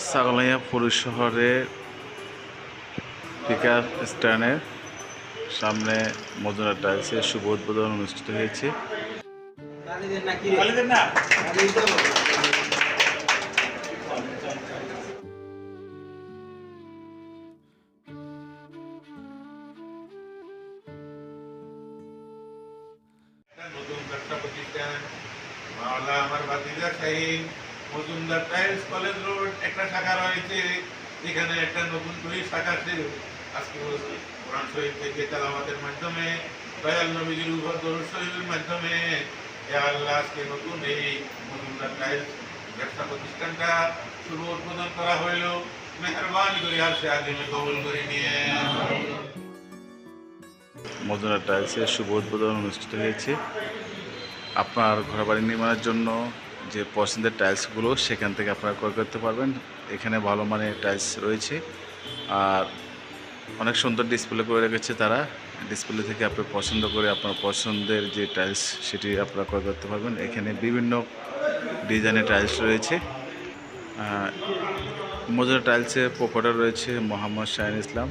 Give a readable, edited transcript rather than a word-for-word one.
ছাগলাইয়া পুরুষ শহরের পিকআপ স্ট্যান্ডের সামনে মজুরা টাইলসের শুভ উদ্বোধন অনুষ্ঠিত হয়েছে। নতুন ব্যবসা প্রতিষ্ঠান মাওলা আমার ভাতিজা Shaheen Majumdar tiles college road একটা শাখা রয়েছে, যেখানে একটা নতুন করে শাখা আজকে কোরআন শরীফ থেকে তেলাওয়াতের মাধ্যমে দয়াল নবীজির উপর দরুদ শরীফের মাধ্যমে আল্লাহ আজকে নতুন এই মজুমদার টাইলস ব্যবসা প্রতিষ্ঠানটা শুভ উদ্বোধন করা হইল। মেহরবানি করে আসে আদিমে কবুল করে নিয়ে। মজুরা টাইলসের শুভ উদ্বোধন অনুষ্ঠিত হয়েছে। আপনার ঘরবাড়ি নির্মাণের জন্য যে পছন্দের টাইলসগুলো সেখান থেকে আপনারা ক্রয় করতে পারবেন। এখানে ভালো মানের টাইলস রয়েছে আর অনেক সুন্দর ডিসপ্লে করে রেখেছে তারা। ডিসপ্লে থেকে আপনি পছন্দ করে আপনার পছন্দের যে টাইলস সেটি আপনারা ক্রয় করতে পারবেন। এখানে বিভিন্ন ডিজাইনের টাইলস রয়েছে। মজুরা টাইলসের প্রোপাইটার রয়েছে মোহাম্মদ শাহিন ইসলাম।